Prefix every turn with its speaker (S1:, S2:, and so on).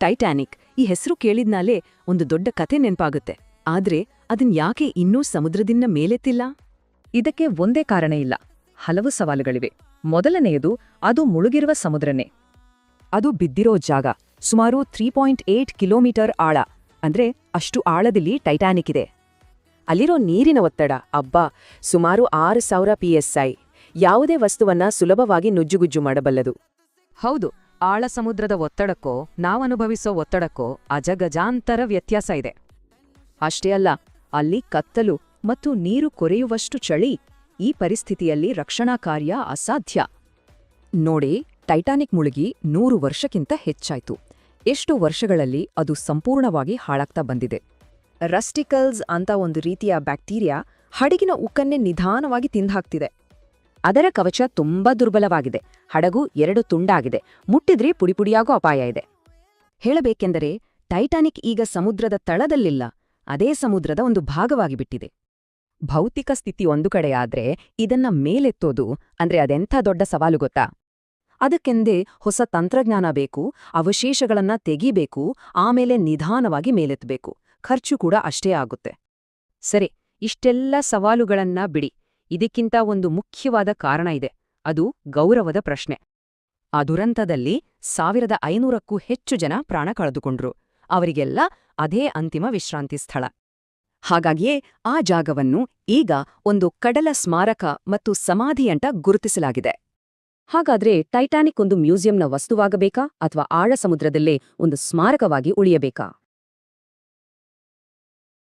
S1: Titanic ಈ ಹೆಸರು ಕೇಳಿದ್ನಾಲೇ ಒಂದು ದೊಡ್ಡ ಕಥೆ ನೆನ್ಪಾಗುತ್ತೆ. ಆದ್ರೆ ಅದನ್ ಯಾಕೆ ಇನ್ನೂ ಸಮುದ್ರದಿಂದ ಮೇಲೆತ್ತಿಲ್ಲ?
S2: ಇದಕ್ಕೆ ಒಂದೇ ಕಾರಣ ಇಲ್ಲ, ಹಲವು ಸವಾಲುಗಳಿವೆ. ಮೊದಲನೆಯದು, ಅದು ಮುಳುಗಿರುವ ಸಮುದ್ರನೇ.
S1: ಅದು ಬಿದ್ದಿರೋ ಜಾಗ ಸುಮಾರು 3.8 ಕಿಲೋಮೀಟರ್ ಆಳ, ಅಂದ್ರೆ ಅಷ್ಟು ಆಳದಲ್ಲಿ ಟೈಟಾನಿಕ್ ಇದೆ. ಅಲ್ಲಿರೋ ನೀರಿನ ಒತ್ತಡ ಅಬ್ಬಾ ಸುಮಾರು 6000 PSI. ಯಾವುದೇ ವಸ್ತುವನ್ನ ಸುಲಭವಾಗಿ ನುಜ್ಜುಗುಜ್ಜು ಮಾಡಬಲ್ಲದು.
S2: ಹೌದು, ಆಳ ಸಮುದ್ರದ ಒತ್ತಡಕ್ಕೋ ನಾವನುಭವಿಸೋ ಒತ್ತಡಕ್ಕೋ ಅಜಗಜಾಂತರ ವ್ಯತ್ಯಾಸ ಇದೆ.
S1: ಅಷ್ಟೇ ಅಲ್ಲ, ಅಲ್ಲಿ ಕತ್ತಲು ಮತ್ತು ನೀರು ಕೊರೆಯುವಷ್ಟು ಚಳಿ. ಈ ಪರಿಸ್ಥಿತಿಯಲ್ಲಿ ರಕ್ಷಣಾ ಕಾರ್ಯ ಅಸಾಧ್ಯ. ನೋಡಿ, ಟೈಟಾನಿಕ್ ಮುಳುಗಿ 100 ವರ್ಷಕ್ಕಿಂತ ಹೆಚ್ಚಾಯ್ತು. ಎಷ್ಟು ವರ್ಷಗಳಲ್ಲಿ ಅದು ಸಂಪೂರ್ಣವಾಗಿ ಹಾಳಾಗ್ತಾ ಬಂದಿದೆ. ರಸ್ಟಿಕಲ್ಸ್ ಅಂತ ಒಂದು ರೀತಿಯ ಬ್ಯಾಕ್ಟೀರಿಯಾ ಹಡಗಿನ ಉಕ್ಕನ್ನೇ ನಿಧಾನವಾಗಿ ತಿಂದ್ಹಾಕ್ತಿದೆ. ಅದರ ಕವಚ ತುಂಬಾ ದುರ್ಬಲವಾಗಿದೆ. ಹಡಗು 2 ತುಂಡಾಗಿದೆ. ಮುಟ್ಟಿದ್ರೆ ಪುಡಿಪುಡಿಯಾಗೋ ಅಪಾಯ ಇದೆ. ಹೇಳಬೇಕೆಂದರೆ ಟೈಟಾನಿಕ್ ಈಗ ಸಮುದ್ರದ ತಳದಲ್ಲಿಲ್ಲ, ಅದೇ ಸಮುದ್ರದ ಒಂದು ಭಾಗವಾಗಿ ಬಿಟ್ಟಿದೆ. ಭೌತಿಕ ಸ್ಥಿತಿ ಒಂದು ಕಡೆಯಾದ್ರೆ ಇದನ್ನ ಮೇಲೆತ್ತೋದು ಅಂದ್ರೆ ಅದೆಂಥ ದೊಡ್ಡ ಸವಾಲು ಗೊತ್ತಾ? ಅದಕ್ಕೆಂದೇ ಹೊಸ ತಂತ್ರಜ್ಞಾನ ಬೇಕು, ಅವಶೇಷಗಳನ್ನ ತೆಗಿಬೇಕು, ಆಮೇಲೆ ನಿಧಾನವಾಗಿ ಮೇಲೆತ್ತಬೇಕು. ಖರ್ಚು ಕೂಡ ಅಷ್ಟೇ ಆಗುತ್ತೆ.
S2: ಸರಿ, ಇಷ್ಟೆಲ್ಲ ಸವಾಲುಗಳನ್ನ ಬಿಡಿ, ಇದಕ್ಕಿಂತ ಒಂದು ಮುಖ್ಯವಾದ ಕಾರಣ ಇದೆ. ಅದು ಗೌರವದ ಪ್ರಶ್ನೆ.
S1: ಆ ದುರಂತದಲ್ಲಿ 1500ಕ್ಕೂ ಹೆಚ್ಚು ಜನ ಪ್ರಾಣ ಕಳೆದುಕೊಂಡ್ರು. ಅವರಿಗೆಲ್ಲ ಅದೇ ಅಂತಿಮ ವಿಶ್ರಾಂತಿ ಸ್ಥಳ. ಹಾಗಾಗಿಯೇ ಆ ಜಾಗವನ್ನು ಈಗ ಒಂದು ಕಡಲ ಸ್ಮಾರಕ ಮತ್ತು ಸಮಾಧಿಯಂಟ ಗುರುತಿಸಲಾಗಿದೆ. ಹಾಗಾದ್ರೆ ಟೈಟಾನಿಕ್ ಒಂದು ಮ್ಯೂಸಿಯಂನ ವಸ್ತುವಾಗಬೇಕಾ ಅಥವಾ ಆಳ ಸಮುದ್ರದಲ್ಲೇ ಒಂದು ಸ್ಮಾರಕವಾಗಿ ಉಳಿಯಬೇಕಾ?